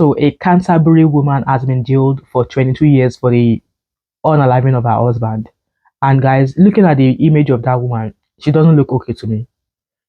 So a Canterbury woman has been jailed for 22 years for the unaliving of her husband. And guys, looking at the image of that woman, she doesn't look okay to me.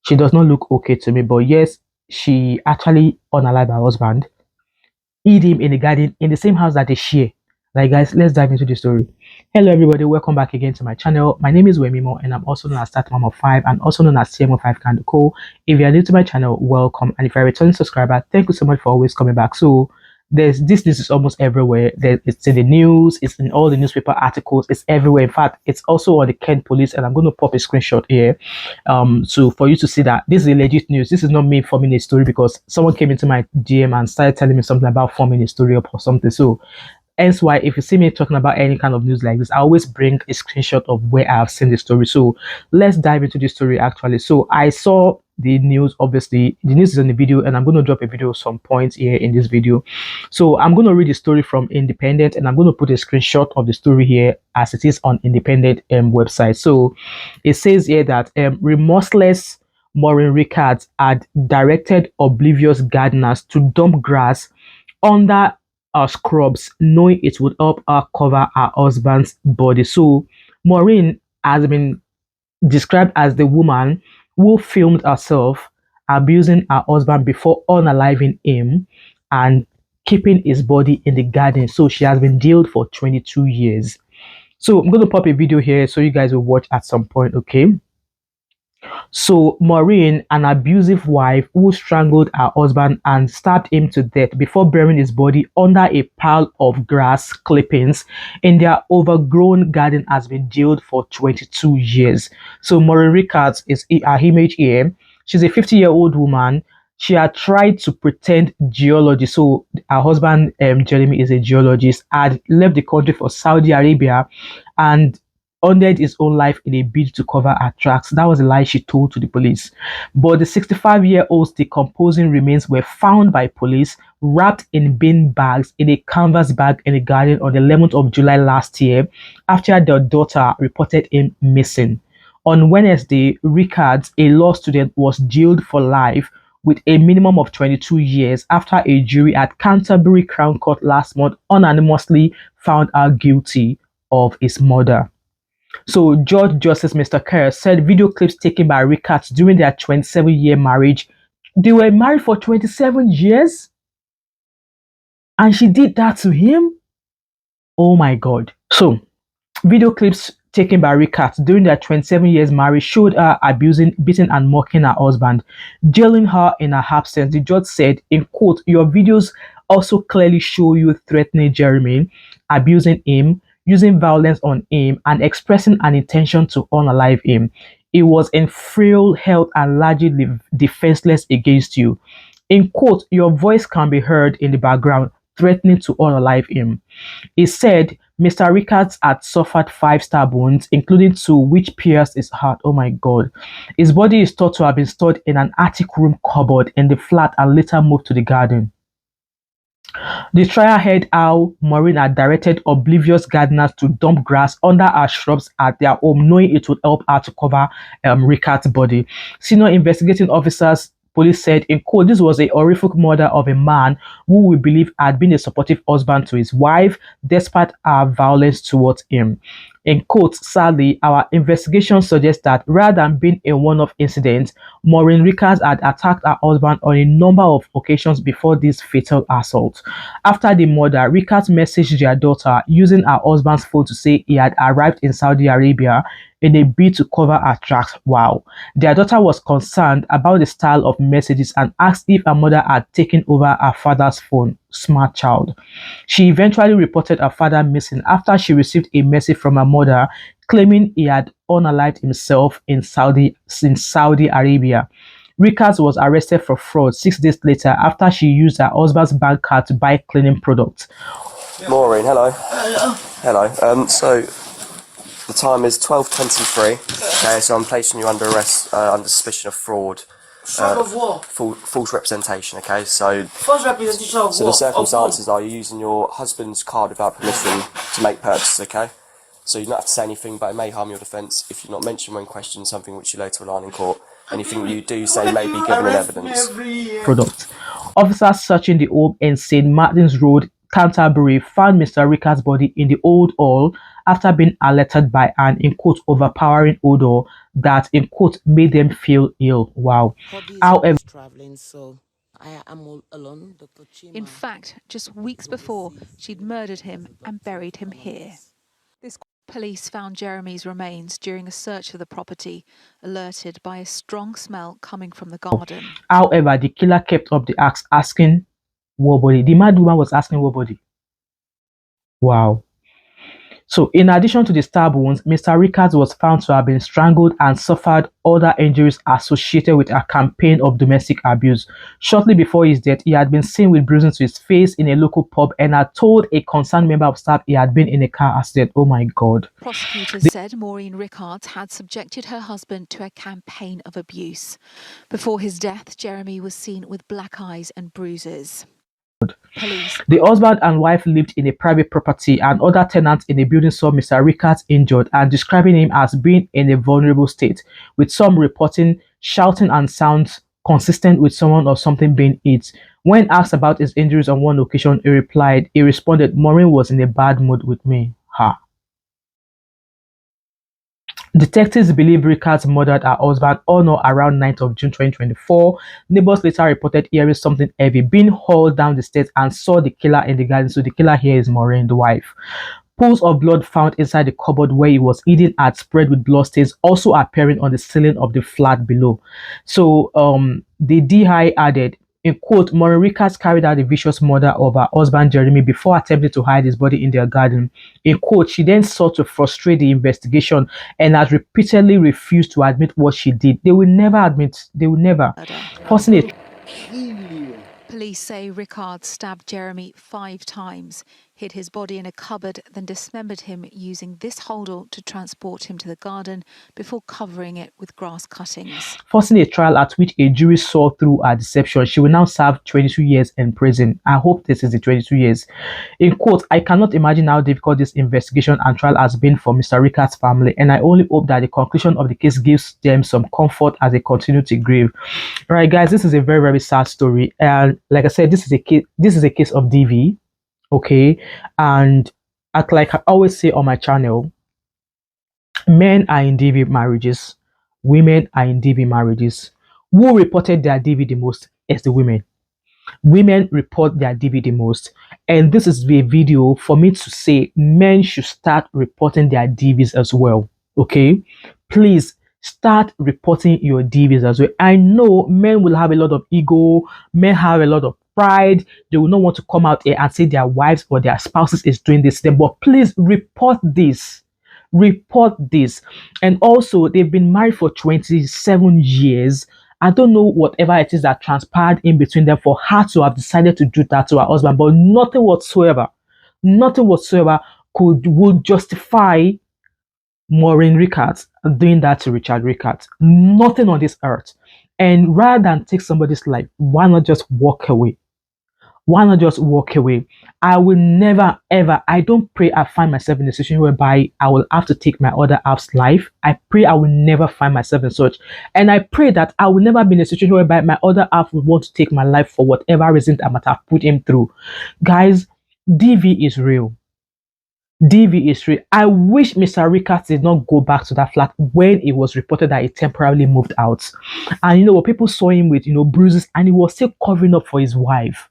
She does not look okay to me. But yes, she actually unalived her husband, hid him in the garden in the same house that they share. Like guys, let's dive into the story. Hello everybody, welcome back again to my channel. My name is Wemimo and I'm also known as Start Mom of 5 and also known as CM5 Candle Co. If you are new to my channel, welcome, and if you're a returning subscriber, thank you so much for always coming back. So this news is almost everywhere. It's in the news, it's in all the newspaper articles, it's everywhere. In fact, it's also on the Kent police, and I'm going to pop a screenshot here so for you to see that this is a legit news. This is not me forming a story because someone came into my DM and started telling me something about forming a story up or something. So hence why if you see me talking about any kind of news like this, I always bring a screenshot of where I have seen the story. So let's dive into the story actually. So I saw the news, obviously the news is in the video, and I'm going to drop a video some points here in this video. So I'm going to read the story from Independent, and I'm going to put a screenshot of the story here as it is on Independent website. So it says here that remorseless Maureen Rickards had directed oblivious gardeners to dump grass under scrubs, knowing it would help her cover her husband's body. So Maureen has been described as the woman who filmed herself abusing her husband before unaliving him and keeping his body in the garden. So she has been jailed for 22 years. So I'm going to pop a video here so you guys will watch at some point, okay? So Maureen, an abusive wife who strangled her husband and stabbed him to death before burying his body under a pile of grass clippings in their overgrown garden, has been jailed for 22 years. So Maureen Rickards is her image here. She's a 50-year-old woman. She had tried to pretend geology. So her husband, Jeremy, is a geologist, had left the country for Saudi Arabia and ended his own life in a bid to cover her tracks. That was a lie she told to the police. But the 65-year-old's decomposing remains were found by police wrapped in bin bags in a canvas bag in the garden on the 11th of July last year after their daughter reported him missing. On Wednesday, Rickards, a law student, was jailed for life with a minimum of 22 years after a jury at Canterbury Crown Court last month unanimously found her guilty of his murder. So Judge Justice Mr. Kerr said video clips taken by Rickards during their 27-year marriage. They were married for 27 years? And she did that to him? Oh my God. So video clips taken by Rickards during their 27 years marriage showed her abusing, beating and mocking her husband, jailing her in her absence. The judge said, in quote, "Your videos also clearly show you threatening Jeremy, abusing him, using violence on him, and expressing an intention to unalive him. He was in frail health and largely defenseless against you. In quote, your voice can be heard in the background, threatening to unalive him." He said Mr. Rickards had suffered 5 stab wounds, including 2 which pierced his heart. Oh my God. His body is thought to have been stored in an attic room cupboard in the flat and later moved to the garden. The trial heard how Maureen had directed oblivious gardeners to dump grass under her shrubs at their home, knowing it would help her to cover Rickards' body. Senior investigating officers, police said, in quote, "This was a horrific murder of a man who we believe had been a supportive husband to his wife, despite her violence towards him." In quote, "Sadly, our investigation suggests that rather than being a one-off incident, Maureen Rickards had attacked her husband on a number of occasions before this fatal assault. After the murder, Rickards messaged their daughter using her husband's phone to say he had arrived in Saudi Arabia in a bid to cover her tracks." Wow. Their daughter was concerned about the style of messages and asked if her mother had taken over her father's phone. Smart child. She eventually reported her father missing after she received a message from her mother claiming he had unalived himself in Saudi Arabia. Rickards was arrested for fraud 6 days later after she used her husband's bank card to buy cleaning products. Maureen, hello. Hello. So the time is 12:23. Okay, so I'm placing you under arrest under suspicion of fraud. Fraud of what? False representation. Okay, so False representation of what? so the circumstances are you're using your husband's card without permission to make purchases. Okay, so you don't have to say anything, but it may harm your defence if you're not mentioned when questioned, something which you later rely on in court. Anything you do say may be given in evidence. Product. Officers searching the home in St. Martin's Road, Canterbury, found Mr. Rickards' body in the old hall after being alerted by an, in quote, overpowering odor that, in quote, made them feel ill. Wow. However, Traveling, so I am all alone. Dr. In Chima. fact, just weeks before, she'd murdered him and buried him here. Police found Jeremy's remains during a search of the property, alerted by a strong smell coming from the garden. however, the killer kept up the axe, asking what body. The mad woman was asking what body. Wow. So, in addition to the stab wounds, Mr. Rickards was found to have been strangled and suffered other injuries associated with a campaign of domestic abuse. Shortly before his death, he had been seen with bruising to his face in a local pub and had told a concerned member of staff he had been in a car accident. Oh my God. Prosecutors said Maureen Rickards had subjected her husband to a campaign of abuse. Before his death, Jeremy was seen with black eyes and bruises. Police. The husband and wife lived in a private property, and other tenants in the building saw Mr. Rickards injured and describing him as being in a vulnerable state, with some reporting shouting and sounds consistent with someone or something being hit. When asked about his injuries on one occasion, he responded, Maureen was in a bad mood with me. Ha. Detectives believe Rickards murdered her husband on or around 9th of June 2024. Neighbors later reported hearing something heavy being hauled down the stairs and saw the killer in the garden. So the killer here is Maureen, the wife. Pools of blood found inside the cupboard where he was hidden had spread with blood stains also appearing on the ceiling of the flat below. So the DI added, in quote, Maureen Rickards carried out the vicious murder of her husband Jeremy before attempting to hide his body in their garden. In quote, she then sought to frustrate the investigation and has repeatedly refused to admit what she did. They will never admit. They will never. Forcing it. Police say Rickards stabbed Jeremy 5 times, hid his body in a cupboard, then dismembered him using this holdall to transport him to the garden before covering it with grass cuttings. Forcing a trial at which a jury saw through her deception. She will now serve 22 years in prison. I hope this is the 22 years. In quote, I cannot imagine how difficult this investigation and trial has been for Mr. Rickards' family, and I only hope that the conclusion of the case gives them some comfort as they continue to grieve. All right, guys, this is a very, very sad story, and like I said, this is a case of DV. Okay, and like I always say on my channel, men are in DV marriages, women are in DV marriages. Who reported their DV the most is the women. Women report their DV the most, and this is a video for me to say men should start reporting their DVs as well. Okay, please start reporting your DVs as well. I know men will have a lot of ego, men have a lot of pride. They will not want to come out here and say their wives or their spouses is doing this to them, but please report this. Report this. And also, they've been married for 27 years. I don't know whatever it is that transpired in between them for her to have decided to do that to her husband, but nothing whatsoever would justify Maureen Rickards doing that to Richard Rickards. Nothing on this earth. And rather than take somebody's life, why not just walk away? Why not just walk away? I will never, ever, I don't pray I find myself in a situation whereby I will have to take my other half's life. I pray I will never find myself in such. And I pray that I will never be in a situation whereby my other half would want to take my life for whatever reason I might have put him through. Guys, DV is real. DV is real. I wish Mr. Rickards did not go back to that flat when it was reported that he temporarily moved out. And people saw him with, bruises, and he was still covering up for his wife.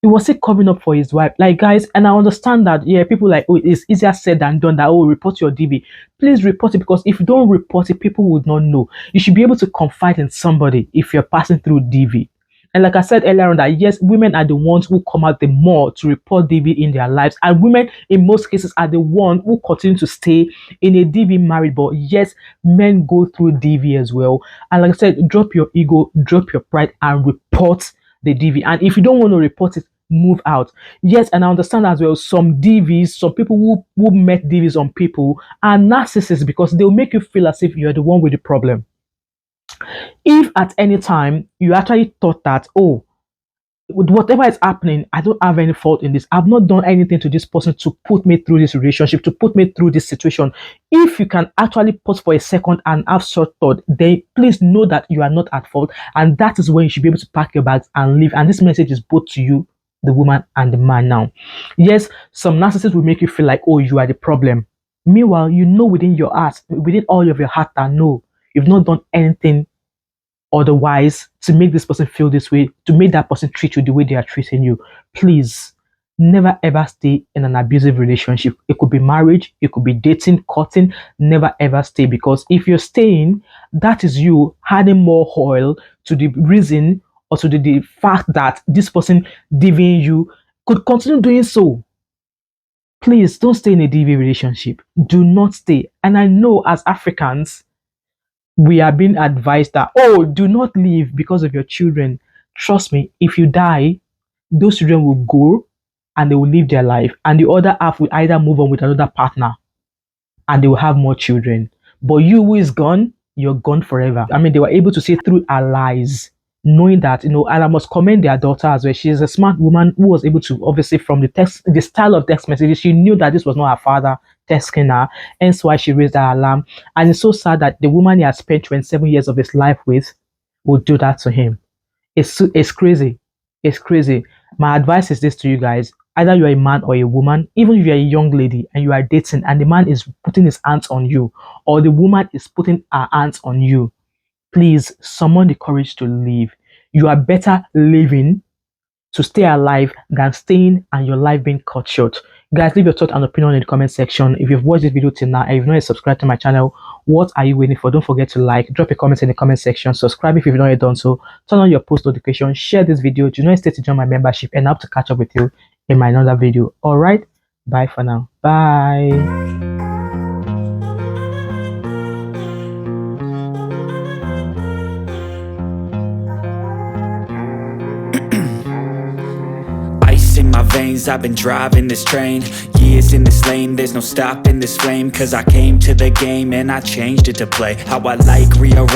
He was still covering up for his wife. Like, guys, and I understand that, yeah, people like, oh, it's easier said than done that, oh, report your DV. Please report it, because if you don't report it, people would not know. You should be able to confide in somebody if you're passing through DV. And like I said earlier on, that yes, women are the ones who come out the more to report DV in their lives. And women, in most cases, are the ones who continue to stay in a DV marriage. But yes, men go through DV as well. And like I said, drop your ego, drop your pride, and report the DV. And if you don't want to report it, move out. Yes, and I understand as well, some DVs, some people who met DVs on people are narcissists, because they'll make you feel as if you're the one with the problem. If at any time you actually thought that, oh, with whatever is happening, I don't have any fault in this. I've not done anything to this person to put me through this relationship, to put me through this situation. If you can actually pause for a second and have short thought, then please know that you are not at fault. And that is when you should be able to pack your bags and leave. And this message is both to you, the woman, and the man now. Yes, some narcissists will make you feel like, oh, you are the problem. Meanwhile, you know within your heart, within all of your heart, that no, you've not done anything otherwise to make this person feel this way, to make that person treat you the way they are treating you. Please never ever stay in an abusive relationship. It could be marriage, it could be dating, courting. Never ever stay, because if you're staying, that is you adding more oil to the reason or to the fact that this person DVing you could continue doing so. Please don't stay in a DV relationship. Do not stay. And I know as Africans, we are being advised that, oh, do not leave because of your children. Trust me, if you die, those children will go and they will live their life, and the other half will either move on with another partner and they will have more children. But you who is gone, you're gone forever. I mean, they were able to see through our lies, knowing that, and I must commend their daughter as well. She is a smart woman who was able to, obviously, from the style of text messages, she knew that this was not her father texting her, hence why she raised that alarm. And it's so sad that the woman he has spent 27 years of his life with would do that to him. It's crazy. It's crazy. My advice is this to you guys: either you're a man or a woman, even if you're a young lady and you are dating and the man is putting his hands on you, or the woman is putting her hands on you, please summon the courage to leave. You are better living to stay alive than staying and your life being cut short. Guys, leave your thought and opinion in the comment section. If you've watched this video till now and you've not yet subscribed to my channel, what are you waiting for? Don't forget to like, drop a comment in the comment section, subscribe if you've not yet done so, turn on your post notification, share this video. Do not hesitate to join my membership, and I hope to catch up with you in my another video. All right, bye for now. Bye. In my veins, I've been driving this train, years in this lane, there's no stopping this flame, cause I came to the game and I changed it to play how I like, rearrange